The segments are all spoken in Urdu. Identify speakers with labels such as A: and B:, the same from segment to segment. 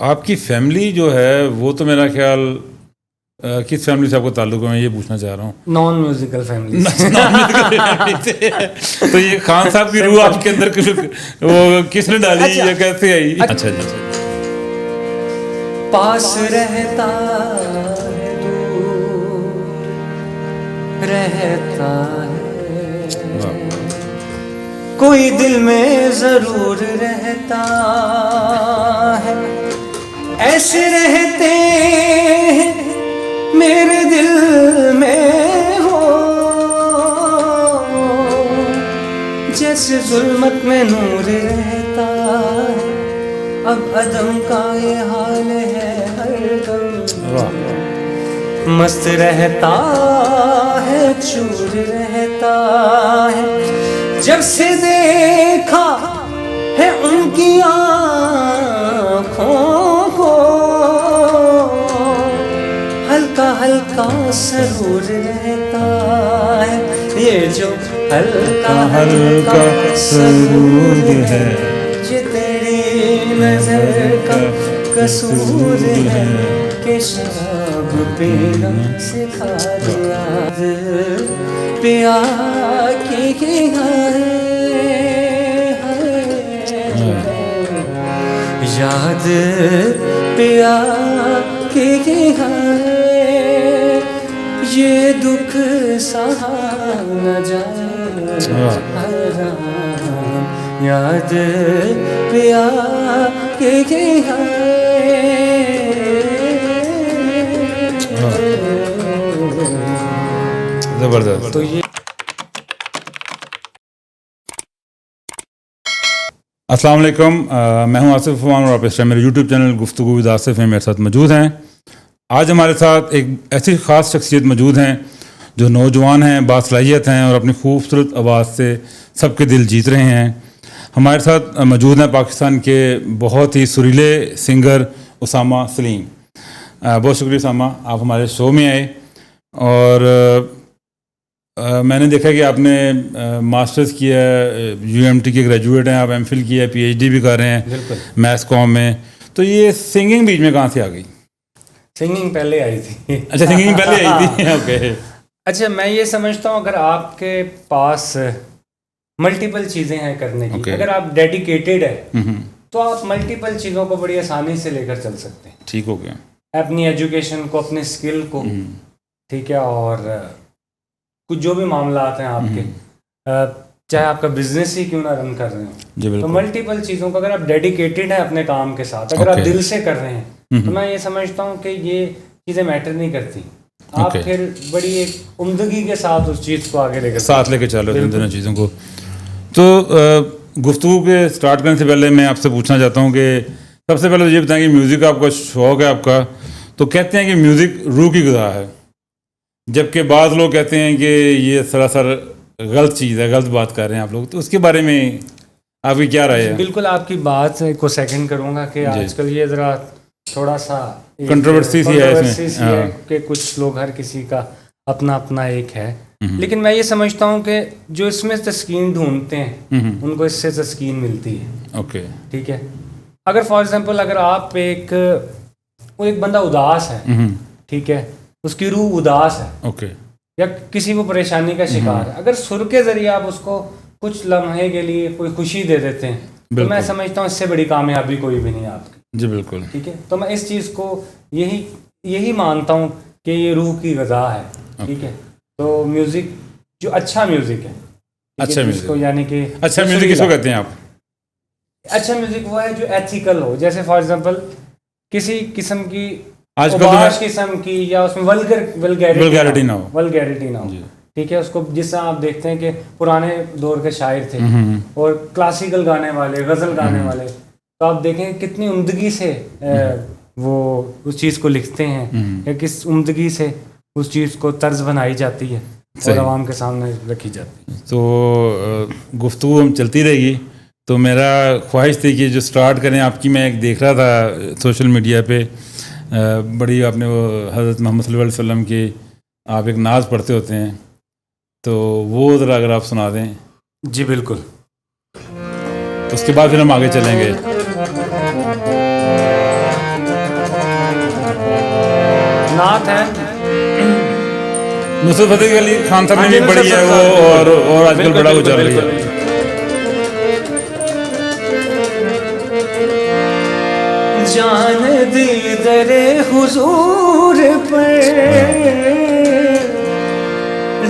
A: آپ کی فیملی جو ہے وہ تو میرا خیال کس فیملی سے آپ کو تعلق ہے، میں یہ پوچھنا چاہ رہا ہوں.
B: Naan musical family.
A: تو یہ خان صاحب کی روح آپ کے اندر وہ کس نے ڈالی یا کیسے آئی؟ اچھا جی.
B: پاس رہتا ہے دور رہتا ہے، کوئی دل میں ضرور رہتا ہے، ایسے رہتے ہیں میرے دل میں ہو جیسے ظلمت میں نور رہتا ہے. اب عدم کا یہ حال ہے ہر دم، مست رہتا ہے چور رہتا ہے. جب سے دیکھا ہے ان کی آنکھوں کو ہلکا ہلکا سرور رہتا ہے. یہ جو ہلکا ہلکا سرور ہے یہ تیری نظر کا قصور ہے کہ شراب پینا سکھا دیا پیا کی یاد پیا کی یہ دکھ سہا نہ جائے یاد پیا کی
A: زبردست.
B: تو یہ
A: السلام علیکم، میں ہوں آصف عثمان اور آپ اس ٹائم میرے یوٹیوب چینل گفتگو ود آصف میں میرے ساتھ موجود ہیں. آج ہمارے ساتھ ایک ایسی خاص شخصیت موجود ہیں جو نوجوان ہیں، باصلاحیت ہیں اور اپنی خوبصورت آواز سے سب کے دل جیت رہے ہیں. ہمارے ساتھ موجود ہیں پاکستان کے بہت ہی سریلے سنگر اسامہ سلیم. بہت شکریہ اسامہ، آپ ہمارے شو میں آئے. اور میں نے دیکھا کہ آپ نے ماسٹرز کیا ہے، UMT کے گریجویٹ ہیں، آپ MPhil کیا ہے، PhD بھی کر رہے ہیں میتھس کام میں. تو یہ سنگنگ بیچ میں کہاں سے آ گئی؟
B: سنگنگ پہلے آئی تھی.
A: اچھا، سنگنگ پہلے آئی تھی. اوکے.
B: اچھا، میں یہ سمجھتا ہوں اگر آپ کے پاس ملٹیپل چیزیں ہیں کرنے کی، اگر آپ ڈیڈیکیٹڈ ہے تو آپ ملٹیپل چیزوں کو بڑی آسانی سے لے کر چل سکتے ہیں.
A: ٹھیک ہو گیا.
B: اپنی ایجوکیشن کو، اپنے اسکل کو، ٹھیک ہے، اور کچھ جو بھی معاملات ہیں آپ کے، چاہے آپ کا بزنس ہی کیوں نہ رن کر رہے ہوں، تو ملٹیپل چیزوں کو اگر آپ ڈیڈیکیٹڈ ہیں اپنے کام کے ساتھ، اگر آپ دل سے کر رہے ہیں، تو میں یہ سمجھتا ہوں کہ یہ چیزیں میٹر نہیں کرتی. آپ پھر بڑی ایک عمدگی کے ساتھ اس چیز کو آگے لے کے چل رہے ہیں دونوں چیزوں کو.
A: تو گفتگو کے اسٹارٹ کرنے سے پہلے میں آپ سے پوچھنا چاہتا ہوں کہ سب سے پہلے یہ بتائیں کہ میوزک آپ کا شوق ہے آپ کا، تو کہتے ہیں کہ میوزک روح کی غذا ہے، جبکہ بعض لوگ کہتے ہیں کہ یہ سراسر غلط چیز ہے، غلط بات کر رہے ہیں آپ لوگ. تو اس کے بارے میں آپ کی کیا رائے ہے؟
B: بالکل آپ کی بات کو سیکنڈ کروں گا کہ آج کل یہ ذرا تھوڑا سا
A: کنٹروورسی سی ہے
B: کہ کچھ لوگ، ہر کسی کا اپنا اپنا ایک ہے، لیکن میں یہ سمجھتا ہوں کہ جو اس میں تسکین ڈھونڈتے ہیں ان کو اس سے تسکین ملتی ہے.
A: اوکے،
B: ٹھیک ہے. اگر فار ایگزامپل اگر آپ ایک بندہ اداس ہے، ٹھیک ہے، اس کی روح اداس ہے،
A: اوکے،
B: یا کسی وہ پریشانی کا شکار ہے، اگر سر کے ذریعے آپ اس کو کچھ لمحے کے لیے کوئی خوشی دے دیتے ہیں تو میں سمجھتا ہوں اس سے بڑی کامیابی کوئی بھی نہیں آپ کی.
A: جی بالکل.
B: ٹھیک ہے. تو میں اس چیز کو یہی مانتا ہوں کہ یہ روح کی غذا ہے. ٹھیک ہے. تو میوزک جو اچھا میوزک ہے،
A: اچھا میوزک
B: کو یعنی کہ
A: اچھا میوزک کس کو کہتے ہیں آپ؟
B: اچھا میوزک وہ ہے جو ایتھیکل ہو، جیسے فار ایگزامپل کسی قسم کی
A: آج
B: قسم کی یا اس میں ولگیرٹی نہ ہو. ٹھیک ہے. اس کو جس طرح آپ دیکھتے ہیں کہ پرانے دور کے شاعر تھے اور کلاسیکل گانے والے، غزل گانے والے، تو آپ دیکھیں کتنی عمدگی سے وہ اس چیز کو لکھتے ہیں، یا کس عمدگی سے اس چیز کو طرز بنائی جاتی ہے اور عوام کے سامنے رکھی جاتی ہے.
A: تو گفتگو ہم چلتی رہے گی. تو میرا خواہش تھی کہ جو سٹارٹ کریں آپ کی، میں ایک دیکھ رہا تھا سوشل میڈیا پہ، بڑی آپ نے وہ حضرت محمد صلی اللہ علیہ وسلم کی آپ ایک نعت پڑھتے ہوتے ہیں، تو وہ ذرا اگر آپ سنا دیں.
B: جی بالکل.
A: اس کے بعد پھر ہم آگے چلیں گے. نصرت فتح علی خان صاحب نے بھی پڑھی ہے وہ, اور آج کل بڑا وہ چل رہی ہے.
B: جان دی در حضور پر,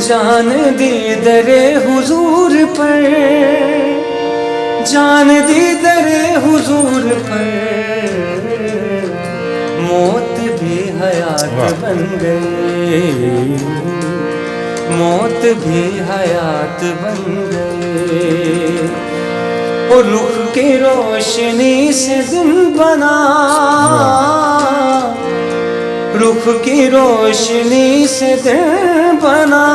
B: جان دی در حضور پر, جان دی در حضور پر, موت بھی حیات بن گئی, موت بھی حیات بن گئی, اور رخ کی روشنی سے دن بنا, رخ کی روشنی سے دن بنا,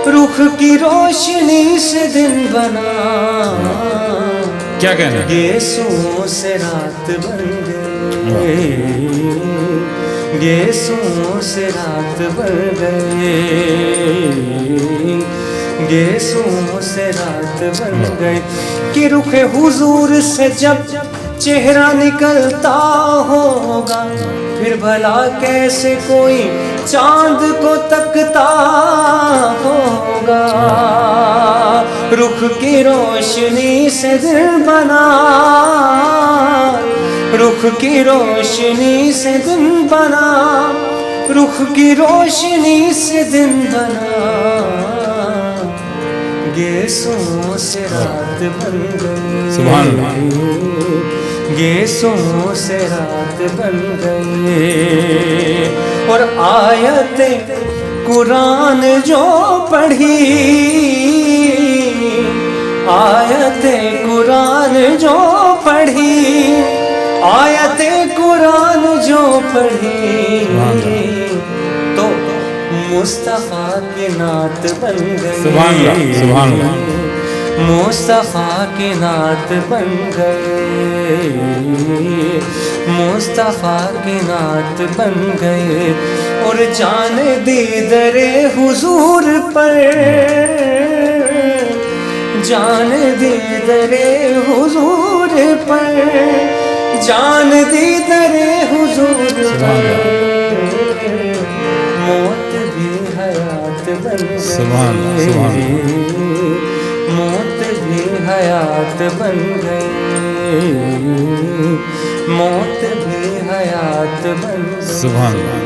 B: رخ کی روشنی سے دن بنا,
A: کیا کہنا ہے,
B: گیسوں سے رات بن گئے, گیسوں سے رات بن گئے, گیسوں سے رات بن گئے, کہ رخ حضور سے جب چہرہ نکلتا ہوگا, پھر بھلا کیسے کوئی چاند کو تکتا ہوگا, رخ کی روشنی سے دن بنا, رخ کی روشنی سے دن بنا, رخ کی روشنی سے دن بنا, گیسوں سے رات بن گئی,
A: سبحان اللہ,
B: گیسوں سے رات بن گئی, اور آیت قرآن جو پڑھی, آیت قرآن جو پڑھی, آیت قرآن جو پڑھی, تو مصطفیٰ کی نعت بن گئی,
A: سبحان اللہ, سبحان اللہ,
B: مصطفیٰ کی نعت بن گئے, مصطفیٰ کی نعت بن گئے, اور جان دی در حضور پر, جان دی در حضور پر, جان دی در حضور پر, موت بھی حیات بن گئی, موت بھی حیات بن گئی, موت بھی حیات بن گئی.
A: سبحان اللہ,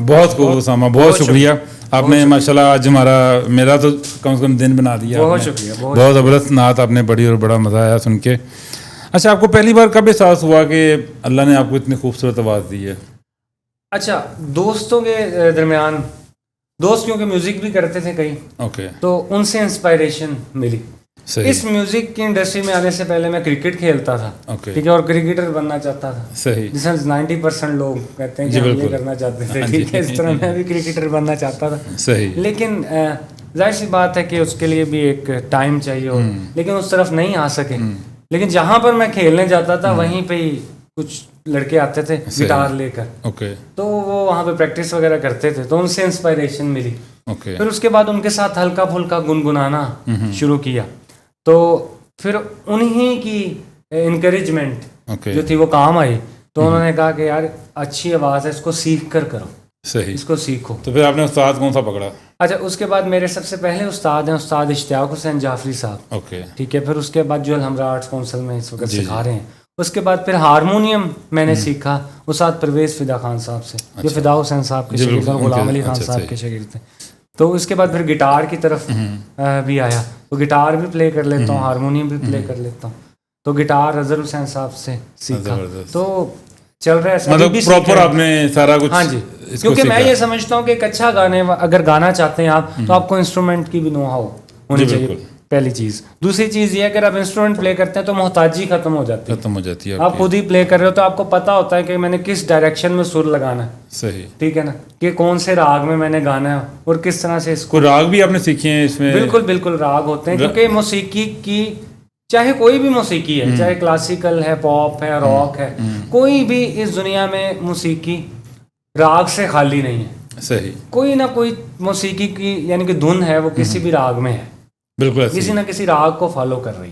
A: بہت خوب اسامہ, بہت شکریہ آپ نے ماشاءاللہ آج ہمارا, میرا تو کم سے کم دن بنا دیا.
B: بہت شکریہ,
A: بہت زبردست نعت آپ نے پڑھی اور بڑا مزہ آیا سن کے. اچھا, آپ کو پہلی بار کب احساس ہوا کہ اللہ نے آپ کو اتنی خوبصورت آواز دی ہے؟
B: اچھا, دوستوں کے درمیان, دوست کیونکہ میوزک بھی کرتے تھے کئی,
A: اوکے,
B: تو ان سے انسپائریشن ملی. اس میوزک کی انڈسٹری میں آنے سے پہلے میں کرکٹ کھیلتا تھا, ٹھیک ہے, اور کرکٹر بننا چاہتا تھا.
A: صحیح,
B: جس میں 90% لوگ کہتے ہیں کہ ہم یہ کرنا چاہتے تھے, ٹھیک ہے, اس طرح میں بھی کرکٹر بننا چاہتا تھا.
A: صحیح,
B: لیکن ظاہر سی بات ہے کہ اس کے لیے بھی ایک ٹائم چاہیے, اور لیکن اس طرف نہیں آ سکے. لیکن جہاں پر میں کھیلنے جاتا تھا وہیں پہ ہی کچھ لڑکے آتے تھے گٹار لے کر,
A: اوکے,
B: تو وہ وہاں پہ پریکٹس وغیرہ کرتے تھے, تو ان سے انسپائریشن ملی.
A: اوکے,
B: پھر اس کے بعد ان کے ساتھ ہلکا پھلکا گنگنانا شروع کیا, تو پھر انہی کی انکریجمنٹ جو تھی وہ کام آئی, تو انہوں نے کہا کہ یار اچھی آواز ہے, اس کو سیکھ کر کرو,
A: صحیح,
B: اس کو سیکھو.
A: تو پھر آپ نے استاد کون سا پکڑا؟
B: اچھا, اس کے بعد میرے سب سے پہلے استاد ہیں استاد اشتیاق حسین جعفری صاحب,
A: اوکے,
B: ٹھیک ہے. پھر اس کے بعد جو الحمرا آرٹس کونسل میں اس وقت سکھا رہے ہیں. اس کے بعد پھر ہارمونیم میں نے سیکھا استاد پرویز فدا خان صاحب سے, جو فدا حسین صاحب کے شاگرد ہیں, غلام علی خان صاحب کے شاگرد ہیں. تو اس کے بعد پھر گٹار کی طرف بھی آیا, تو گٹار بھی پلے کر لیتا ہوں, ہارمونیم بھی پلے کر لیتا ہوں. تو گٹار اظہر حسین صاحب سے سیکھا, تو چل رہا ہے,
A: مطلب پراپر آپ نے سارا کچھ.
B: ہاں جی, کیونکہ میں یہ سمجھتا ہوں کہ ایک اچھا گانے اگر گانا چاہتے ہیں آپ, تو آپ کو انسٹرومنٹ کی بھی نو ہاؤ ہونی چاہیے, پہلی چیز. دوسری چیز یہ ہے کہ اگر آپ انسٹرومنٹ پلے کرتے ہیں تو محتاجی ختم ہو جاتی ہے, آپ خود ہی پلے کر رہے ہو تو آپ کو پتا ہوتا ہے کہ میں نے کس ڈائریکشن میں سر لگانا ہے.
A: صحیح,
B: ٹھیک ہے نا, کہ کون سے راگ میں میں نے گانا ہے اور کس طرح سے اس کو.
A: راگ بھی آپ نے سیکھے ہیں اس میں؟
B: بالکل بالکل, راگ ہوتے ہیں, کیونکہ موسیقی کی چاہے کوئی بھی موسیقی ہے, چاہے کلاسیکل ہے, پاپ ہے, راک ہے, کوئی بھی اس دنیا میں موسیقی راگ سے خالی نہیں ہے.
A: صحیح,
B: کوئی نہ کوئی موسیقی کی یعنی کہ دھن ہے وہ کسی بھی راگ میں ہے,
A: بالکل
B: کسی نہ کسی راگ کو فالو کر رہی.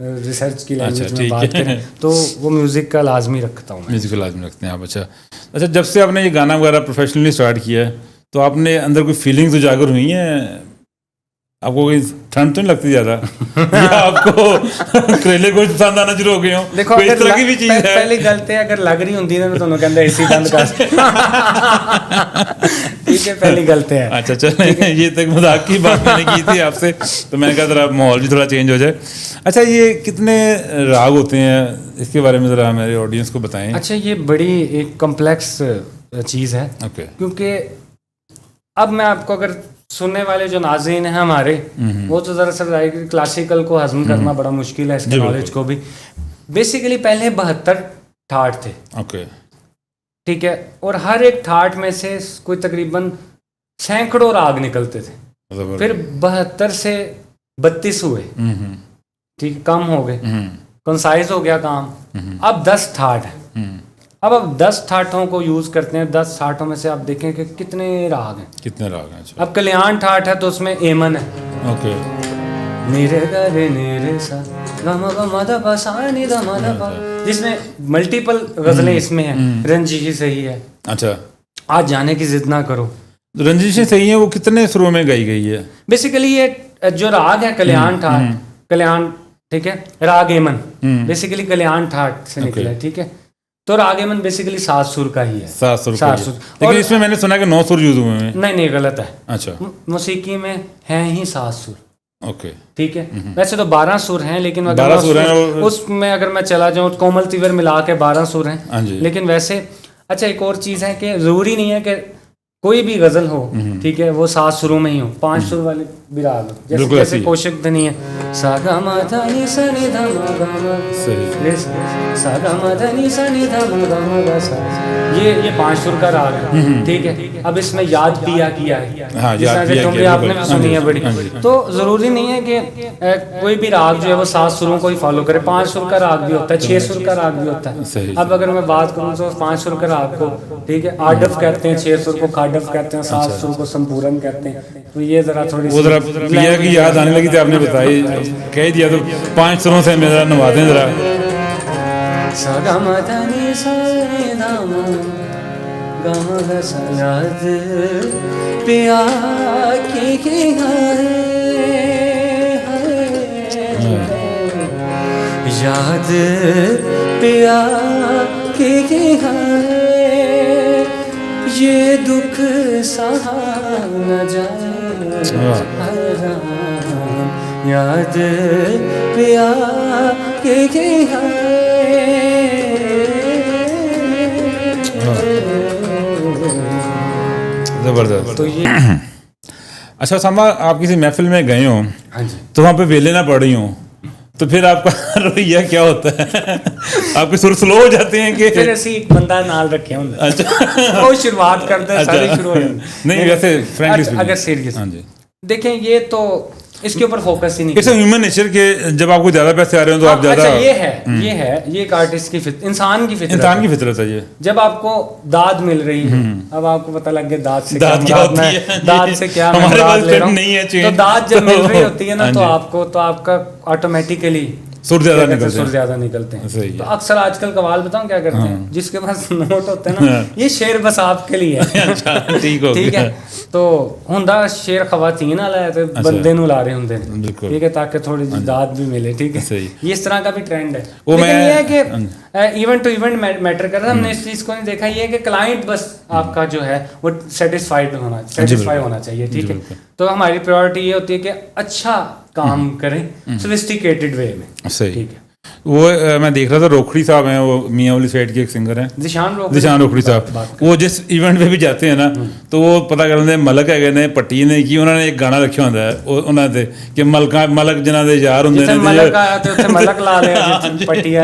B: ریسرچ کی لینگویج میں بات کریں تو وہ میوزک کا لازمی رکھتا ہوں.
A: میوزک کا لازمی رکھتے ہیں آپ. اچھا جب سے آپ نے یہ گانا وغیرہ پروفیشنلی اسٹارٹ کیا ہے تو آپ نے اندر کوئی فیلنگز اجاگر ہوئی ہیں؟ آپ کو کوئی ٹھنڈ تو نہیں لگتی زیادہ یا آپ کو کریلے گوشت پسند آنا شروع ہو گئے ہوں؟
B: دیکھو
A: اس طرح کی بھی چیز ہے.
B: پہلی غلطی اگر لگ رہی ہوتی ہے تو انہوں کہتے اے سی بند کر. ٹھیک ہے, پہلی غلطی ہے.
A: اچھا چلیں, یہ تک مذاق کی بات میں نے کی تھی آپ سے, تو میں نے کہا ذرا ماحول بھی تھوڑا چینج ہو جائے. اچھا یہ کتنے راگ ہوتے ہیں, اس کے بارے میں ذرا ہمارے آڈینس کو بتائیں.
B: اچھا یہ بڑی ایک کمپلیکس چیز ہے, کیونکہ اب میں آپ کو اگر سننے والے جو ناظرین ہیں ہمارے وہ تو دراصل کلاسیکل کو ہضم کرنا بڑا مشکل ہے, اس کے نالج کو بھی. بیسیکلی پہلے 72 ٹھاٹ تھے, ٹھیک ہے, اور ہر ایک ٹھاٹ میں سے کوئی تقریباً سینکڑوں راگ نکلتے تھے. پھر 72 سے 32 ہوئے, ٹھیک, کم ہو گئے, کنسائز ہو گیا کام. اب 10 ٹھاٹ ہیں. اب 10 ٹھاٹوں کو یوز کرتے ہیں. 10 ٹھاٹوں میں سے آپ دیکھیں کہ کتنے راگ ہیں. اب کلیان ٹھاٹ ہے تو اس میں ایمن ہے, نیرے گا رے نیرے سا گما گما دا پا سا نی دا ما دا پا, جس میں ملٹیپل غزلیں اس میں ہیں. رنجشی صحیح ہے.
A: اچھا,
B: آج جانے کی ضد نہ کرو.
A: رنجشی صحیح ہے وہ کتنے سروں میں گائی گئی ہے؟
B: بیسیکلی یہ جو راگ ہے کلیان ٹھاٹ, کلیان, ٹھیک ہے, راگ ایمن بیسیکلی کلیان ٹھاٹ سے نکلا ہے, ٹھیک ہے. تو راگ ایمن بیسیکلی 7 سر کا ہی ہے. 7 سر.
A: لیکن اس میں میں نے سنا کہ 9 سر یوز ہوئے ہیں.
B: نہیں غلط ہے.
A: اچھا,
B: موسیقی میں ہیں ہی 7 سر.
A: اوکے,
B: ٹھیک ہے. ویسے تو 12 سر ہیں, لیکن اس میں اگر میں چلا جاؤں کومل تیور ملا کے 12 سر ہیں. لیکن ویسے اچھا ایک اور چیز ہے کہ ضروری نہیں ہے کہ کوئی بھی غزل ہو, ٹھیک ہے, وہ 7 سروں میں ہی ہو. 5 سر والے بھی راگ ہو, جیسے کوشک دھنی ہے, سا گا ما دھا نی سا نی دھا ما گا ما, سا گا ما دھا نی سا نی دھا ما گا ما گا سا, یہ 5 سر کا راگ ہے, ٹھیک ہے. اب اس میں یاد پیا کیا ہے, جس طرح سے ٹھمری آپ نے بھی سنی ہے بڑی. تو ضروری نہیں ہے کہ کوئی بھی راگ جو ہے وہ 7 سروں کو ہی فالو کرے. 5 سر کا راگ بھی ہوتا ہے, 6 سر کا راگ بھی ہوتا ہے. اب اگر میں بات کروں تو 5 سر کا راگ کو, ٹھیک ہے, آڈف کہتے ہیں, 6 سر کو کھاڈف کہتے ہیں, 7 سر کو سمپورن کہتے ہیں. تو یہ ذرا تھوڑی
A: سی یاد آنے لگی تھی, آپ نے بتائی, کہہ دیا. تو 5 سروں سے ہمیں ذرا نوازیں ذرا.
B: سا گا ما دھا نی سا نی دھا ما گا ما گا سا, یاد پیا کی یاد پیا کی یہ دکھ سہا نہ جائے, یاد پیا کی
A: زبردست.
B: تو یہ
A: اچھا ساما, آپ کسی محفل میں گئے ہوں تو وہاں پہ ویلے نہ پڑ رہی ہوں, تو پھر آپ کا رویہ کیا ہوتا ہے؟ آپ کے سر سلو ہو جاتے ہیں کہ
B: پھر ایسی ایک بندہ نال رکھے ہوں, اچھا وہ شروعات کرتا ہے, سارے شروع ہو جاتے.
A: نہیں ویسے فرینکلی
B: اگر سیریس دیکھیں, یہ تو اس کے اوپر فوکس ہی نہیں.
A: اٹس ہیومن نیچر کہ جب آپ کو زیادہ پیسے آ رہے ہیں تو آپ زیادہ.
B: اچھا یہ ہے ایک آرٹسٹ کی انسان کی فطرت
A: ہے. یہ
B: جب آپ کو داد مل رہی ہے, اب آپ کو پتہ لگ گیا داد سے کیا مراد لے رہا ہوں. تو داد جب مل رہی ہوتی ہے نا, تو آپ کا آٹومیٹکلی سر زیادہ نکلتے ہیں. تو اکثر آج کل قوال بتاؤں کیا کرتے ہیں, جس کے پاس نوٹ ہوتے ہیں نا, یہ شعر بس آپ کے لیے ہے, ٹھیک ہے. تو ہوندا شعر خواتین والا ہے, تو بندے نو لا رہے ہوندے ہیں, ٹھیک ہے, تاکہ تھوڑی داد بھی ملے, ٹھیک ہے. یہ اس طرح کا بھی ٹرینڈ ہے. لیکن یہ ہے کہ ایونٹ ٹو ایونٹ میٹر کرتا ہے. ہم نے اس چیز کو نہیں دیکھا, یہ ہے کہ کلائنٹ بس آپ کا جو ہے وہ سیٹسفائی ہونا چاہیے, ٹھیک ہے. تو ہماری پریورٹی یہ ہوتی ہے کہ اچھا کام کریں سوفسٹیکیٹڈ وے میں, ٹھیک ہے.
A: وہ میں دیکھ رہا تھا, روکھڑی صاحب ہیں, وہ میاں والی سائڈ کے ایک سنگر ہیں, ذیشان روکھڑی صاحب. وہ جس ایونٹ پہ بھی جاتے ہیں نا, تو وہ پتہ کر لیتے ہیں ملک ہے نے پٹی نے کی, انہوں نے ایک گانا رکھا ہوتا ہے انہوں نے کہ ملک جنہاں دے یار ہوندے نے,
B: ملک لا لیا پٹیا.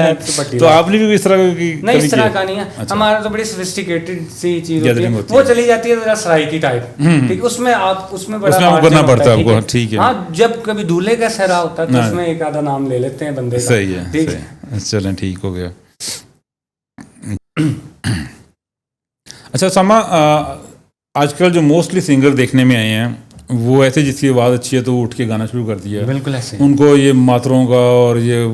A: تو آپ نے بھی اس طرح کی
B: نہیں, اس طرح کا نہیں ہے. ہمارا تو بڑی سوفسٹیکیٹڈ سی چیز ہوتی ہے, وہ چلی جاتی ہے ذرا سرائکی ٹائپ, ٹھیک. اس میں بڑا
A: کرنا پڑتا ہے آپ کو, ٹھیک ہے.
B: ہاں, جب کبھی دولہے کا سہرا ہوتا ہے تو اس میں ایک آدھا نام لے لیتے ہیں بندے کا.
A: صحیح ہے, چلیں ٹھیک ہو گیا. اچھا ساما, آج کل جو موسٹلی سنگر دیکھنے میں آئے ہیں وہ ایسے جس کی آواز اچھی ہے تو وہ اٹھ کے گانا شروع کر دیا.
B: بالکل ایسے
A: ان کو یہ ماتروں کا اور یہ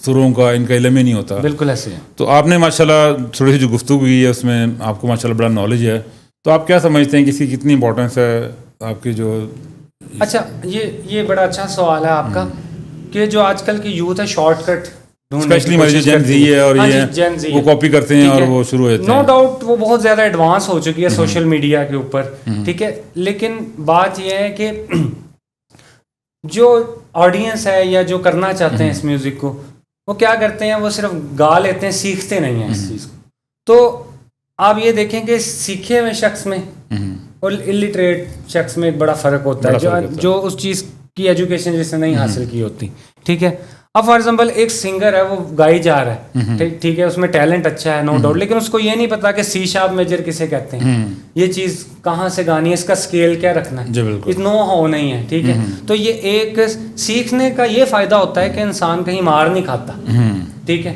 A: سروں کا ان کا علم ہی نہیں ہوتا.
B: بالکل ایسے. تو
A: آپ نے ماشاء اللہ تھوڑی سی جو گفتگو کی ہے اس میں آپ کو ماشاء اللہ بڑا نالج ہے, تو آپ کیا سمجھتے ہیں کہ اس کی کتنی امپورٹنس ہے آپ کی جو.
B: اچھا یہ بڑا اچھا سوال ہے آپ کا کہ جو آج کل کی یوتھ ہے شارٹ کٹ
A: اسپیشلی ہماری جو جین زی ہے اور یہ وہ کاپی کرتے ہیں اور وہ شروع ہو جاتے ہیں.
B: نو ڈاؤٹ وہ بہت زیادہ ایڈوانس ہو چکی ہے سوشل میڈیا کے اوپر, ٹھیک ہے, لیکن بات یہ ہے کہ جو آڈینس ہے یا جو کرنا چاہتے ہیں اس میوزک کو وہ کیا کرتے ہیں, وہ صرف گا لیتے ہیں, سیکھتے نہیں ہیں اس چیز کو. تو آپ یہ دیکھیں کہ سیکھے ہوئے شخص میں اور الٹریٹ شخص میں ایک بڑا فرق ہوتا ہے, جو اس چیز کی ایجوکیشن جس نے نہیں حاصل کی ہوتی, ٹھیک ہے. اب فار ایگزامپل ایک سنگر ہے وہ گائی جا رہا ہے, ٹھیک ہے, اس میں ٹیلنٹ اچھا ہے نو ڈاؤٹ, لیکن اس کو یہ نہیں پتا کہ سی شارپ میجر کسے کہتے ہیں, یہ چیز کہاں سے گانی ہے, اس کا اسکیل کیا رکھنا ہے, نو ہو نہیں ہے, ٹھیک ہے. تو یہ ایک سیکھنے کا یہ فائدہ ہوتا ہے کہ انسان کہیں مار نہیں کھاتا, ٹھیک ہے,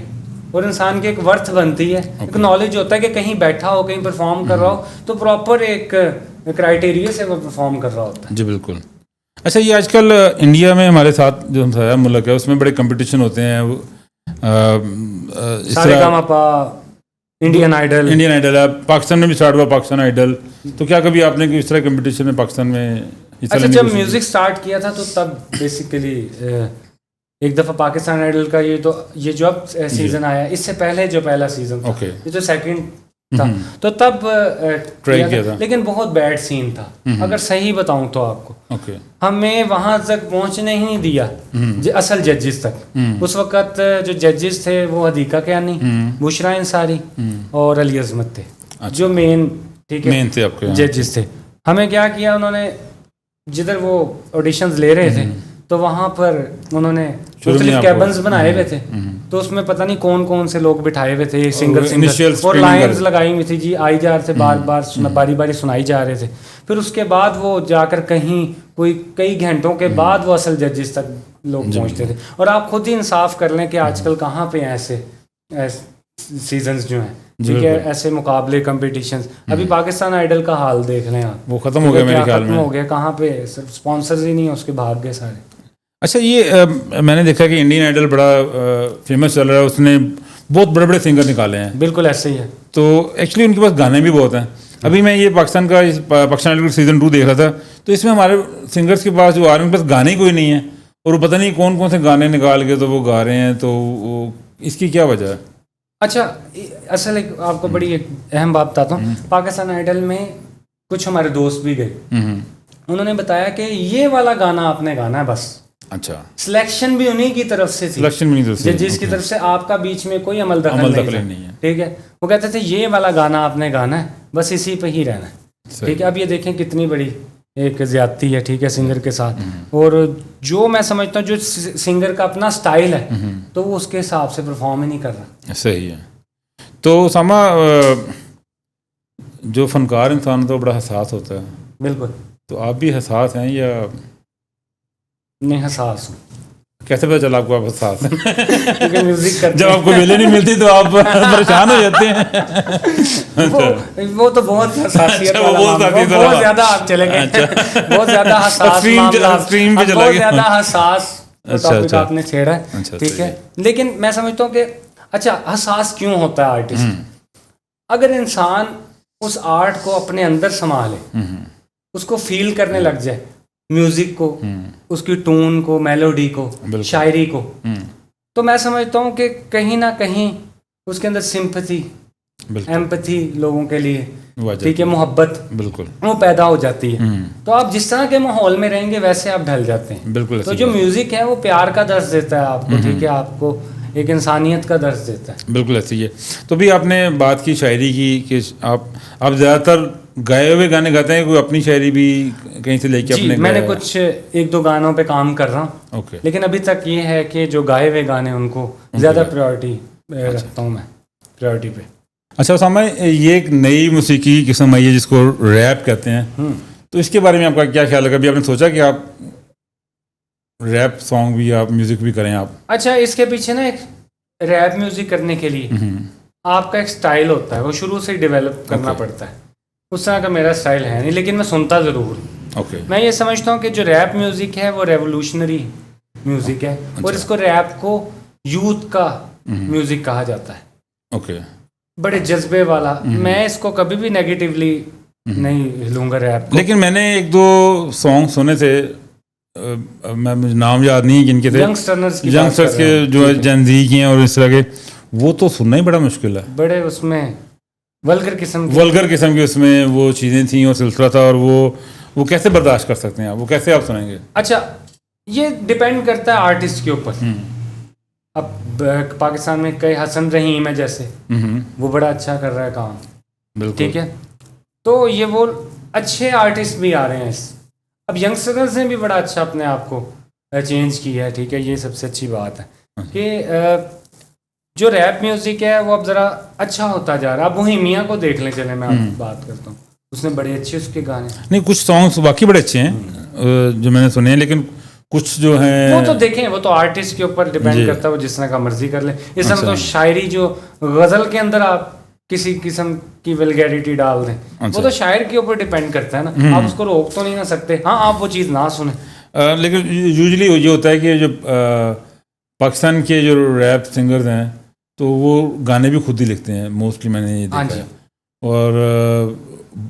B: اور انسان کی ایک ورتھ بنتی ہے, ایک نالج ہوتا ہے کہ کہیں بیٹھا ہو, کہیں پرفارم کر رہا ہو تو پراپر ایک کرائٹیریا سے وہ پرفارم کر رہا ہوتا ہے.
A: جی بالکل. اچھا یہ آج کل انڈیا میں ہمارے ساتھ جو ہمارا ملک ہے اس میں بڑے کمپٹیشن ہوتے ہیں,
B: انڈین آئیڈل
A: ہے, پاکستان میں بھی اسٹارٹ ہوا پاکستان آئیڈل, تو کیا کبھی آپ نے اس طرح کمپٹیشن میں پاکستان میں.
B: اچھا جب میوزک اسٹارٹ کیا تھا تو تب بیسیکلی ایک دفعہ پاکستان آئیڈل کا یہ جو اب سیزن آیا, اس سے پہلے جو پہلا سیزن تھا یہ جو سیکنڈ تھا تو تب ٹرائی کیا تھا, لیکن بہت بیڈ سین تھا اگر صحیح بتاؤں تو آپ کو. ہمیں وہاں تک پہنچنے ہی نہیں دیا اصل ججز تک. اس وقت جو ججز تھے وہ حدیقہ کیانی, بشرا انصاری اور علی عظمت تھے جو مین, ٹھیک ہے, ججز تھے. ہمیں کیا کیا انہوں نے, جدھر وہ آڈیشنز لے رہے تھے تو وہاں پر انہوں نے مختلف کیبنز بنائے ہوئے تھے, تو اس میں پتہ نہیں کون کون سے لوگ بٹھائے ہوئے تھے, سنگر اور لائنز لگائی ہوئی تھی جی, آئی جا رہے تھے بار باری سنائی جا رہے تھے. پھر اس کے بعد وہ جا کر کہیں کوئی کئی گھنٹوں کے بعد وہ اصل ججز تک لوگ پہنچتے تھے. اور آپ خود ہی انصاف کر لیں کہ آج کل کہاں پہ ایسے سیزنز جو ہیں, ٹھیک ہے, ایسے مقابلے کمپٹیشنز. ابھی پاکستان آئیڈل کا حال دیکھ لیں آپ,
A: وہ ختم ہو گیا میرے خیال میں,
B: ختم ہو گیا, کہاں پہ اسپانسرز ہی نہیں ہیں, اس کے بھاگ گئے سارے.
A: اچھا یہ میں نے دیکھا کہ انڈین آئیڈل بڑا فیمس چل رہا ہے, اس نے بہت بڑے بڑے سنگر نکالے ہیں.
B: بالکل ایسے ہی ہے. تو
A: ایکچولی ان کے پاس گانے بھی بہت ہیں. ابھی میں یہ پاکستان آئیڈل سیزن 2 دیکھ رہا تھا, تو اس میں ہمارے سنگرس کے پاس جو آ رہے ہیں ان کے پاس گانے کوئی نہیں ہیں, اور وہ پتہ نہیں کون کون سے گانے نکال کے تو وہ گا رہے ہیں, تو اس کی کیا وجہ ہے؟
B: اچھا اصل ایک آپ کو بڑی ایک اہم بات بتاتا ہوں. پاکستان آئیڈل میں کچھ ہمارے دوست بھی گئے, انہوں نے بتایا کہ یہ والا گانا آپ نے گانا ہے بس.
A: اچھا,
B: سلیکشن بھی انہی کی طرف سے تھی, جس کی طرف سے, آپ کا بیچ میں کوئی عمل دخل نہیں ہے, ٹھیک ہے. وہ کہتے تھے یہ والا گانا آپ نے گانا ہے بس, اسی پہ ہی رہنا ہے, ٹھیک ہے. اب یہ دیکھیں کتنی بڑی ایک زیادتی ہے, ٹھیک ہے, سنگر کے ساتھ. اور جو میں سمجھتا ہوں جو سنگر کا اپنا سٹائل ہے تو وہ اس کے حساب سے پرفارم ہی نہیں کر رہا.
A: صحیح ہے. تو ساما جو فنکار انسان تو بڑا حساس ہوتا ہے.
B: بالکل.
A: تو آپ بھی حساس ہیں یا
B: نہیں؟ حساس ہوں.
A: کیسے پتا چلا آپ کو آپ حساس ہیں؟
B: کیونکہ میوزک کرتے
A: جب آپ کو ویلے نہیں ملتی تو آپ پریشان ہو جاتے ہیں.
B: وہ تو بہت حساسیت بہت زیادہ آپ چلے گئے, بہت زیادہ حساس, بہت زیادہ حساس ٹاپک آپ نے چھیڑا ہے, ٹھیک ہے. لیکن میں سمجھتا ہوں کہ اچھا حساس کیوں ہوتا ہے آرٹسٹ؟ اگر انسان اس آرٹ کو اپنے اندر سنبھالے, اس کو فیل کرنے لگ جائے, میوزک کو, اس کی ٹون کو, میلوڈی کو, شاعری کو, تو میں سمجھتا ہوں کہ کہیں نہ کہیں اس کے اندر سمپتھی, ایمپتھی لوگوں کے لیے, ٹھیک ہے, محبت
A: بالکل
B: وہ پیدا ہو جاتی ہے. تو آپ جس طرح کے ماحول میں رہیں گے ویسے آپ ڈھل جاتے ہیں.
A: بالکل. تو
B: جو میوزک ہے وہ پیار کا درس دیتا ہے آپ کو, ٹھیک ہے, آپ کو ایک انسانیت کا درس دیتا ہے.
A: بالکل ایسی ہے. تو بھی آپ نے بات کی شاعری کی کہ آپ زیادہ تر گائے ہوئے گانے گاتے ہیں, کوئی اپنی شاعری بھی کہیں سے لے کے اپنے؟
B: میں نے کچھ 1-2 گانوں پہ کام کر رہا ہوں, لیکن ابھی تک یہ ہے کہ جو گائے ہوئے گانے ان کو زیادہ پریورٹی رکھتا ہوں میں, پریورٹی پہ.
A: اچھا اسامہ, یہ ایک نئی موسیقی کی قسم آئی ہے جس کو ریپ کہتے ہیں, تو اس کے بارے میں آپ کا کیا خیال ہے؟ کبھی آپ نے سوچا کہ آپ ریپ سانگ بھی, آپ میوزک بھی کریں آپ؟
B: اچھا اس کے پیچھے نا ایک ریپ میوزک کرنے کے لیے آپ کا ایک سٹائل ہوتا ہے, وہ شروع سے ہی ڈیولپ کرنا پڑتا ہے. اس طرح کا میرا سٹائل ہے نہیں, لیکن میں سنتا ضرور ہوں.
A: اوکے.
B: میں یہ سمجھتا ہوں کہ جو ریپ میوزک ہے وہ ریولوشنری میوزک ہے اور اس کو ریپ کو یوتھ کا میوزک کہا جاتا ہے.
A: اوکے.
B: بڑے جذبے والا. میں اس کو کبھی بھی نیگیٹیولی نہیں لوں گا ریپ کو.
A: لیکن میں نے ایک دو سانگ سنے تھے, میں مجھے نام یاد نہیں کن کے تھے, ینگسٹرس کے جو جن زی کے ہیں اور اس طرح کے, وہ تو سننا ہی بڑا مشکل ہے.
B: بڑے اس میں ولگر قسم
A: کی اس میں وہ چیزیں تھیں اور سلسلہ تھا, اور وہ کیسے برداشت کر سکتے ہیں آپ, وہ کیسے آپ سنیں گے؟
B: اچھا, یہ ڈپینڈ کرتا ہے آرٹسٹ کے اوپر. اب پاکستان میں کئی حسن رحیم ہے جیسے, وہ بڑا اچھا کر رہا ہے کام, ٹھیک ہے, تو یہ وہ اچھے آرٹسٹ بھی آ رہے ہیں. اب ینگسٹرز نے بھی بڑا اچھا اپنے آپ کو چینج کیا ہے, ٹھیک ہے, یہ سب سے اچھی بات ہے کہ جو ریپ میوزک ہے وہ اب ذرا اچھا ہوتا جا رہا ہے. اب وہی میاں کو دیکھ لیں, چلے میں آپ بات کرتا ہوں, اس نے بڑے اچھے اس کے گانے,
A: نہیں کچھ سانگس واقعی بڑے اچھے ہیں جو میں نے سنے ہیں, لیکن کچھ جو ہیں
B: وہ تو دیکھیں, وہ تو آرٹسٹ کے اوپر ڈپینڈ کرتا ہے, وہ جس طرح کا مرضی کر لے. اس میں تو شاعری جو غزل کے اندر آپ کسی قسم کی ولگیرٹی ڈال دیں, وہ تو شاعر کے اوپر ڈپینڈ کرتا ہے نا, آپ اس کو روک تو نہیں نہ سکتے. ہاں, آپ وہ چیز نہ سنیں.
A: لیکن یوزلی یہ ہوتا ہے کہ جو پاکستان کے جو ریپ سنگرز ہیں تو وہ گانے بھی خود ہی لکھتے ہیں موسٹلی, میں نے یہ دیکھا ہے, اور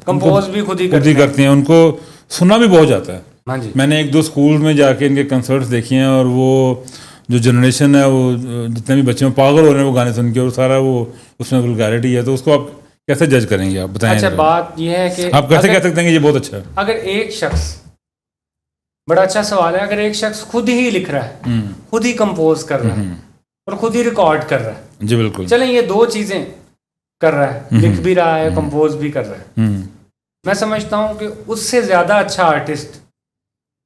B: کمپوز بھی خود ہی
A: کرتے ہیں. ان کو سننا بھی بہت جاتا ہے.
B: ہاں جی,
A: میں نے ایک دو اسکول میں جا کے ان کے کنسرٹس دیکھے ہیں, اور وہ جو جنریشن ہے, وہ جتنے بھی بچے ہیں پاگل ہو رہے ہیں وہ گانے سن کے, اور سارا وہ اس میں ولگیرٹی ہے. تو اس کو آپ کیسے جج کریں گے, آپ بتائیں.
B: اچھا, بات یہ ہے کہ
A: آپ کیسے کہہ سکتے ہیں کہ یہ بہت اچھا ہے؟
B: اگر ایک شخص, بڑا اچھا سوال ہے, اگر ایک شخص خود ہی لکھ رہا ہے, خود ہی کمپوز کر رہا ہے اور خود ہی ریکارڈ کر رہا ہے,
A: جی بالکل,
B: چلیں یہ دو چیزیں کر رہا ہے, لکھ بھی رہا ہے, کمپوز بھی کر رہا ہے, میں سمجھتا ہوں کہ اس سے زیادہ اچھا آرٹسٹ,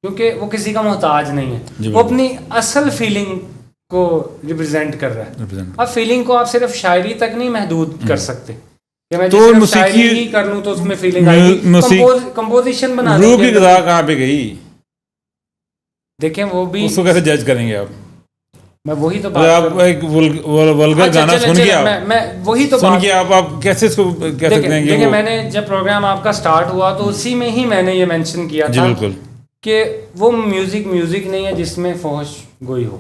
B: کیونکہ وہ کسی کا محتاج نہیں ہے, وہ اپنی اصل فیلنگ کو ریپرزینٹ کر رہا ہے. اب فیلنگ کو آپ صرف شاعری تک نہیں محدود کر سکتے کہ میں صرف شاعری ہی کر لوں تو اس میں فیلنگ آئے گی. کمپوزیشن بنا
A: روح کی غذا کہاں پہ گئی,
B: دیکھیں وہ بھی
A: اس کو کیسے جج کریں گے آپ؟
B: میں وہی تو بات
A: آپ ایک ولگر گانا سن کے
B: میں وہی تو
A: سن کے آپ کیسے اس کو کہہ سکتے ہیں کہ
B: دیکھیں, میں نے جب پروگرام آپ کا سٹارٹ ہوا تو اسی میں ہی میں نے یہ مینشن کیا تھا کہ وہ میوزک نہیں ہے جس میں فحش گوئی ہو.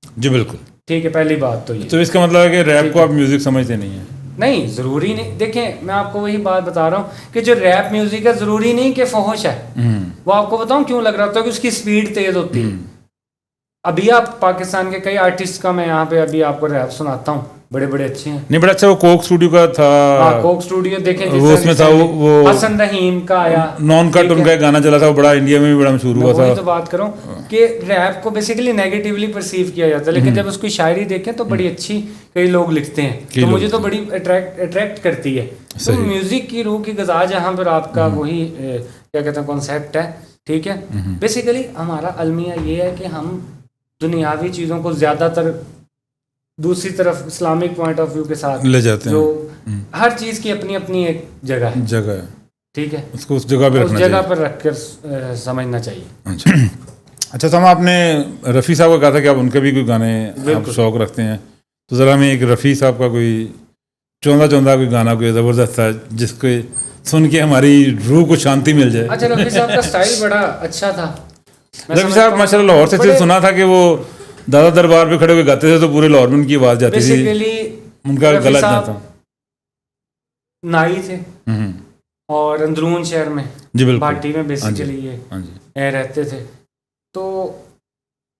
A: جی بالکل,
B: ٹھیک ہے, پہلی بات تو یہ.
A: تو اس کا مطلب ہے کہ ریپ کو آپ میوزک سمجھتے نہیں ہیں؟
B: نہیں, ضروری نہیں. دیکھیں, میں آپ کو وہی بات بتا رہا ہوں کہ جو ریپ میوزک ہے ضروری نہیں کہ فحش ہے. وہ آپ کو بتاؤں کیوں لگ رہا تھا, کہ اس کی سپیڈ تیز ہوتی ہے. ابھی آپ پاکستان کے کئی آرٹسٹ کا میں یہاں پہ ابھی آپ کو ریپ سناتا ہوں, بڑے بڑے اچھے ہیں.
A: نہیں, بڑا اچھا. وہ کوک اسٹوڈیو کا تھا,
B: کوک اسٹوڈیو دیکھیں,
A: وہ اس میں تھا, وہ
B: حسن رحیم کا آیا,
A: نان کٹ ان کا ایک گانا چلا تھا, وہ بڑا انڈیا میں بھی بڑا مشہور ہوا تھا.
B: وہی تو بات کروں کہ ریپ کو بیسیکلی نیگیٹیولی پرسیو کیا جاتا ہے, لیکن جب اس کی شاعری دیکھیں تو بڑی اچھی کئی لوگ لکھتے ہیں, تو مجھے تو بڑی اٹریکٹ کرتی ہے. تو میوزک کی روح کی غذا جہاں پر آپ کا وہی کیا کہتے ہیں کانسیپٹ ہے, ٹھیک ہے. بیسیکلی ہمارا المیہ یہ ہے کہ ہم دنیاوی چیزوں کو زیادہ تر دوسری طرف اسلامک پوائنٹ آف ویو کے ساتھ
A: لے جاتے ہیں,
B: جو ہر چیز کی اپنی اپنی ایک جگہ ہے, ٹھیک ہے,
A: اس کو اس جگہ پہ
B: رکھ کر سمجھنا چاہیے.
A: اچھا, تو ہم آپ نے رفیع صاحب کو کہا تھا کہ آپ ان کے بھی کوئی گانے آپ شوق رکھتے ہیں, تو ذرا ہمیں ایک رفیع صاحب کا کوئی چوندا کوئی گانا کوئی زبردست تھا جس کو سن کے ہماری روح کو شانتی مل جائے.
B: اچھا, رفیع صاحب کا سٹائل بڑا اچھا تھا.
A: رفیع صاحب ماشاء اللہ لاہور سے سنا تھا کہ وہ دادا دربار پہ کھڑے ہوئے گاتے تھے تو پورے لاہور میں ان کی آواز جاتی تھی, ان کا گلا اتنا تھا.
B: نائی تھے اور اندرون شہر میں بھاٹی میں بیسیکلی یہ رہتے تھے. تو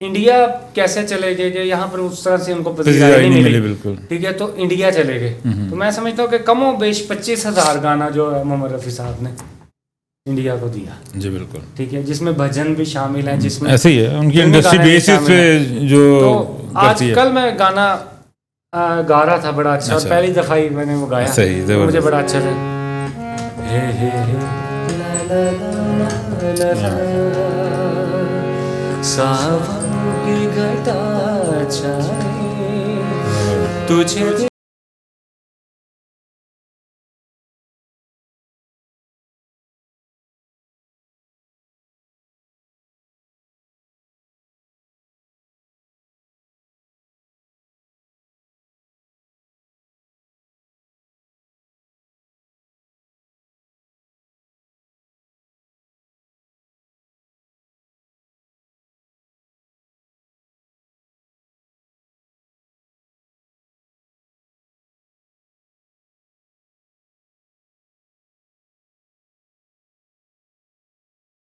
B: انڈیا کیسے چلے گئے کہ یہاں پر اس طرح سے ان کو پذیرائی نہیں ملی, بالکل, ٹھیک ہے, تو انڈیا چلے گئے. تو میں سمجھتا ہوں کہ کم و بیش 25,000 گانا جو محمد رفیع صاحب نے انڈیا کو دیا. جی بالکل, ٹھیک ہے, جس میں بھجن بھی شامل ہیں, جس میں ایسے ہی ہے ان کی انڈسٹری بیسس پہ جو. تو آج کل میں گانا گا رہا تھا بڑا اچھا, اور پہلی دفعہ ہی میں نے وہ گایا, مجھے بڑا اچھا لگا. ساون کی گھٹا چھائے تجھے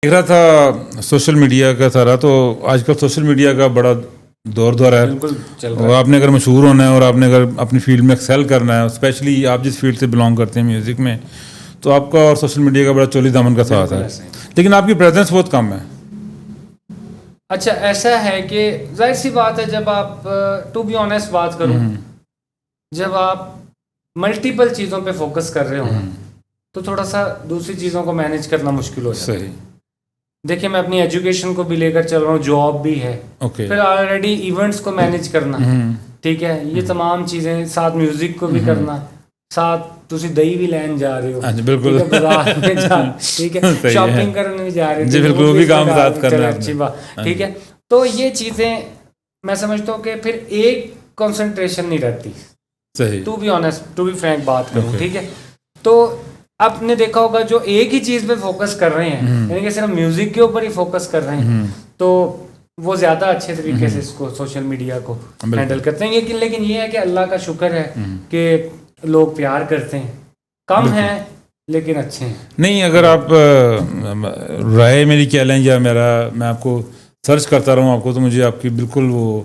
A: دیکھ رہا تھا سوشل میڈیا کا سارا، تو آج کل سوشل میڈیا کا بڑا دور ہے.
B: بالکل چل رہا
A: اور آپ نے اگر مشہور ہونا ہے اور آپ نے اگر اپنی فیلڈ میں ایکسیل کرنا ہے، اسپیشلی آپ جس فیلڈ سے بلانگ کرتے ہیں میوزک میں، تو آپ کا اور سوشل میڈیا کا بڑا چولی دامن کا ساتھ ہے، لیکن آپ کی پریزنس بہت کم ہے.
B: اچھا ایسا ہے کہ ظاہر سی بات ہے، جب آپ ٹو بی آنیسٹ بات کروں، جب آپ ملٹیپل چیزوں پہ فوکس کر رہے ہوں تو تھوڑا سا دوسری چیزوں کو مینیج کرنا مشکل ہو جاتا ہے. دیکھیں میں اپنی ایجوکیشن کو بھی لے کر چل رہا ہوں، جاب بھی ہے، پھر آلریڈی ایونٹس کو مینیج کرنا، ٹھیک ہے، یہ تمام چیزیں، ساتھ میوزک کو بھی کرنا، ساتھ تسی دہی بھی لین جا رہے ہو،
A: بالکل
B: بازار میں ٹھیک ہے، شاپنگ کرنے بھی جا رہے
A: جی بالکل، وہ بھی کام ساتھ کرنا ہے،
B: اچھی بات، ٹھیک ہے. تو یہ چیزیں میں سمجھتا ہوں کہ پھر ایک کنسنٹریشن نہیں رہتی.
A: صحیح،
B: to be honest, to be frank بات کروں، ٹھیک ہے. تو آپ نے دیکھا ہوگا جو ایک ہی چیز پہ فوکس کر رہے ہیں، یعنی کہ صرف میوزک کے اوپر ہی فوکس کر رہے ہیں، تو وہ زیادہ اچھے طریقے سے اس کو سوشل میڈیا کو ہینڈل کرتے ہیں. لیکن یہ ہے کہ اللہ کا شکر ہے کہ لوگ پیار کرتے ہیں، کم ہیں لیکن اچھے ہیں.
A: نہیں اگر آپ رائے میری کیا لیں یا میں آپ کو سرچ کرتا رہوں آپ کو، تو مجھے آپ کی بالکل وہ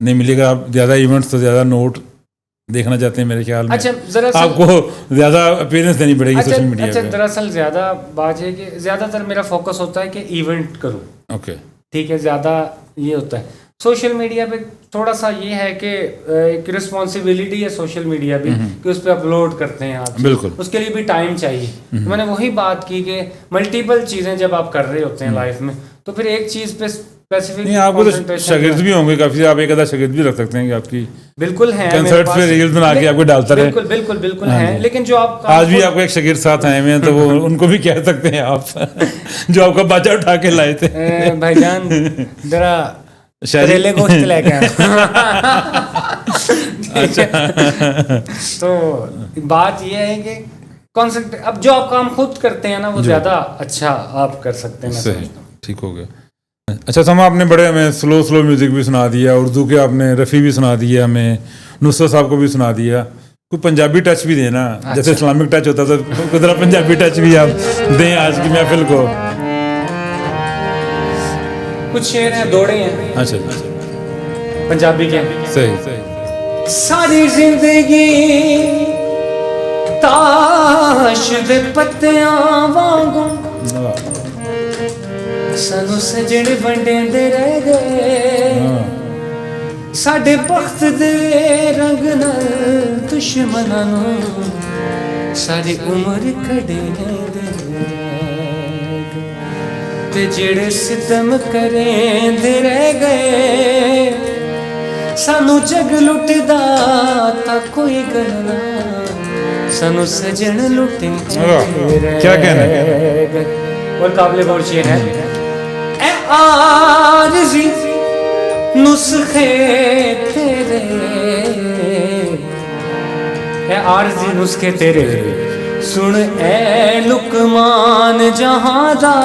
A: نہیں ملے گا. آپ زیادہ ایونٹس تو زیادہ نوٹ دیکھنا چاہتے ہیں میرے خیال میں.
B: اچھا
A: آپ کو زیادہ اپیرنس دینی پڑے گی سوشل میڈیا پہ.
B: دراصل زیادہ بات ہے کہ زیادہ تر میرا فوکس ہوتا ہے کہ ایونٹ کروں،
A: اوکے
B: ٹھیک ہے، زیادہ یہ ہوتا ہے. سوشل میڈیا پہ تھوڑا سا یہ ہے کہ ایک رسپانسبلٹی ہے سوشل میڈیا بھی کہ اس پہ اپلوڈ کرتے ہیں آپ،
A: بالکل
B: اس کے لیے بھی ٹائم چاہیے. میں نے وہی بات کی کہ ملٹیپل چیزیں جب آپ کر رہے ہوتے ہیں لائف میں، تو پھر ایک چیز پہ
A: نہیں. آپ کو تو شاگرد بھی ہوں گے کافی، آپ ایک آدھا شاگرد بھی رکھ سکتے ہیں کہ آپ کی
B: بالکل ہے
A: کنسرٹ پہ ریلز بنا کے آپ کو ڈالتا رہے.
B: بالکل ہیں، لیکن جو آپ
A: آج بھی آپ کو ایک شاگرد ساتھ آئے ہوئے ہیں تو وہ ان کو بھی کہہ سکتے ہیں آپ، جو آپ کا باجا اٹھا کے لائے تھے.
B: بھائی جان ذرا کریلے گوشت لے کے تو بات یہ ہے کہ اب جو آپ کام خود کرتے ہیں نا وہ زیادہ اچھا آپ کر سکتے ہیں.
A: صحیح، ٹھیک ہو گیا. اچھا سما، آپ نے بڑے ہمیں سلو میوزک بھی سنا دیا، اردو کے آپ نے رفیع بھی سنا دیا، ہمیں نصرت صاحب کو بھی سنا دیا. کوئی پنجابی ٹچ بھی دینا، جیسے اسلامک ٹچ ہوتا تھا، کدھر پنجابی ٹچ بھی آپ دیں آج کی محفل کو.
B: کچھ شعر ہیں، دوڑے ہیں،
A: اچھا
B: پنجابی کے.
A: صحیح.
B: ساری زندگی تاش دے پتیاں وانگوں سانو سجن ونڈے دے رہ گئے، ساڈے بخت دے رنگ نال دشمناں نوں ساری عمر کھڑے دے، تے جڑے ستم کریں دے رہ گئے، سانو جگ لٹدا تا کوئی گل نہ، سانو سجن لٹے
A: کیا کہنا ہے.
B: اور قابل غور شعر ہے. اے عارضی نسخے تیرے، اے عارضی نسخے تیرے، سن اے لقمان جہاں دا،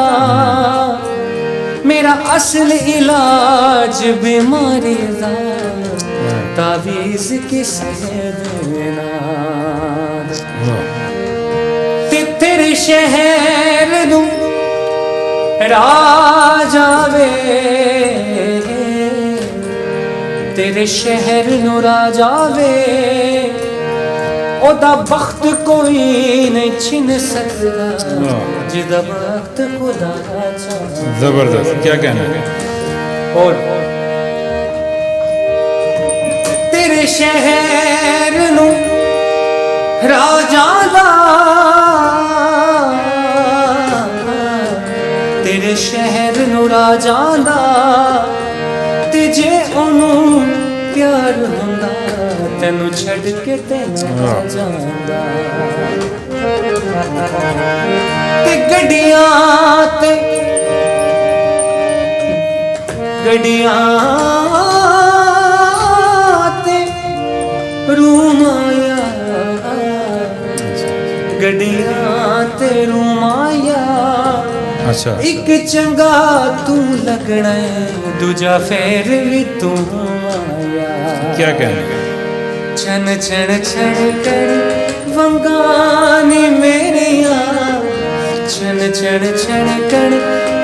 B: میرا اصل علاج بیماری دا، تعویذ کسے دینا. تیرے شہر نوں راج آوے، تیرے شہر نوں راج آوے، او دا بخت کوئی نہیں چھن سکتا، جدا بخت خدا چاہتا.
A: زبردست، کیا کہنا ہے.
B: اور تیرے شہر نوں راج آندا، تیرے شہر نوں راج آندا، تے جے اونوں پیار ہوندا تینوں چھڈ کے تے نہ جاندا. تے گڈیاں تے روم آیا، گڈیاں تے روم آیا، ایک چنگا تو لگنا ہے، دوجا پھر بھی تو آیا.
A: کیا کہنا ہے.
B: چھن چھن چھن کر ونگانی میرے یار، چھن چھن چھن کر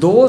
A: 2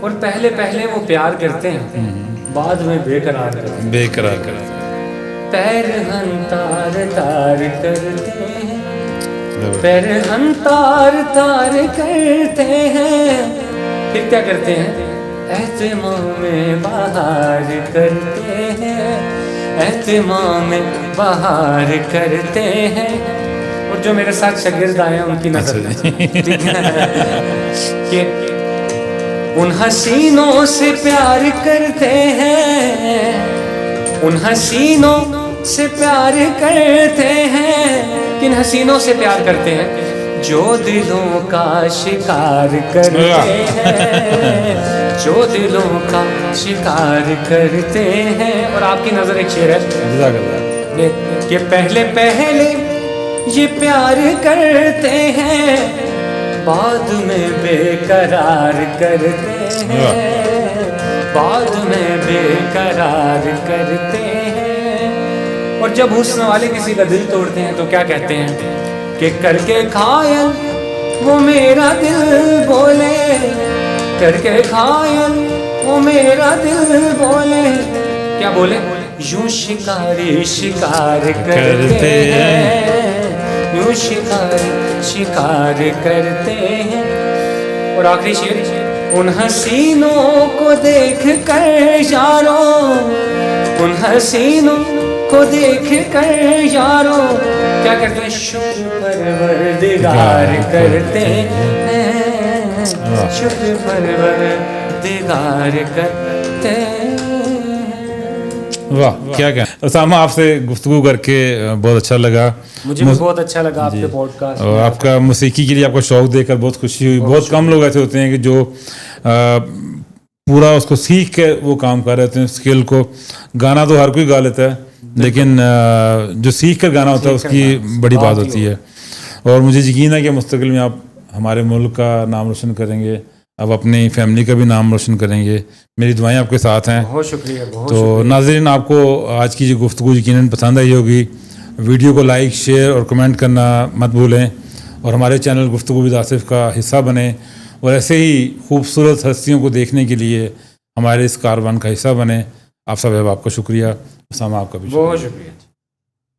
B: اور پہلے پہلے وہ پیار کرتے ہیں، بعد میں بے قرار کرتے ہیں.
A: بے قرار کرتے ہیں.
B: پیر ہم تار تار کرتے ہیں، پیر ہم تار تار کرتے ہیں، پھر کیا کرتے ہیں؟ اہتمام بہار کرتے ہیں، اہتمام بہار کرتے ہیں. اور جو میرے ساتھ شاگرد آئے ہیں ان کی نظر ٹھیک ہے کہ ان حسینوں سے پیار کرتے ہیں، ان حسینوں سے پیار کرتے ہیں. کن حسینوں سے پیار کرتے ہیں؟ جو دلوں کا شکار کرتے ہیں، جو دلوں کا شکار کرتے ہیں. اور آپ کی نظر ایک شعر ہے کہ پہلے پہلے یہ پیار کرتے ہیں، بعد میں بے قرار کرتے ہیں، بعد میں بے قرار کرتے ہیں. اور جب حسن والے کسی کا دل توڑتے ہیں تو کیا کہتے ہیں کہ کر کے گھائل وہ میرا دل بولے، کر کے گھائل وہ میرا دل بولے. کیا بولے؟ یوں شکاری شکار کرتے ہیں، یوں شکاری شکار کرتے ہیں. اور آخری شعر، ان حسینوں کو دیکھ کر یارو، ان حسینوں کو دیکھ کر یارو کیا کرتے ہیں؟ شکر پروردگار کرتے ہیں، شکر پروردگار کرتے ہیں.
A: واہ کیا کیا اسامہ، آپ سے گفتگو کر کے بہت اچھا لگا.
B: مجھے بھی بہت اچھا لگا آپ کے پوڈ کاسٹ
A: اور آپ کا موسیقی کے لیے آپ کا شوق دیکھ کر بہت خوشی ہوئی. بہت کم لوگ ایسے ہوتے ہیں کہ جو پورا اس کو سیکھ کے وہ کام کر رہے ہوتے ہیں اسکل کو. گانا تو ہر کوئی گا لیتا ہے لیکن جو سیکھ کر گانا ہوتا ہے اس کی بڑی بات ہوتی ہے. اور مجھے یقین ہے کہ مستقبل میں آپ ہمارے ملک کا نام روشن کریں گے، اب اپنی فیملی کا بھی نام روشن کریں گے. میری دعائیں آپ کے ساتھ ہیں.
B: بہت شکریہ.
A: تو ناظرین، آپ کو آج کی جو گفتگو یقیناً پسند آئی ہوگی. ویڈیو کو لائک، شیئر اور کمنٹ کرنا مت بھولیں، اور ہمارے چینل گفتگو ود آصف کا حصہ بنیں، اور ایسے ہی خوبصورت ہستیوں کو دیکھنے کے لیے ہمارے اس کاروان کا حصہ بنیں. آپ سب آپ کا شکریہ. اسامہ آپ کا بھی
B: بہت شکریہ.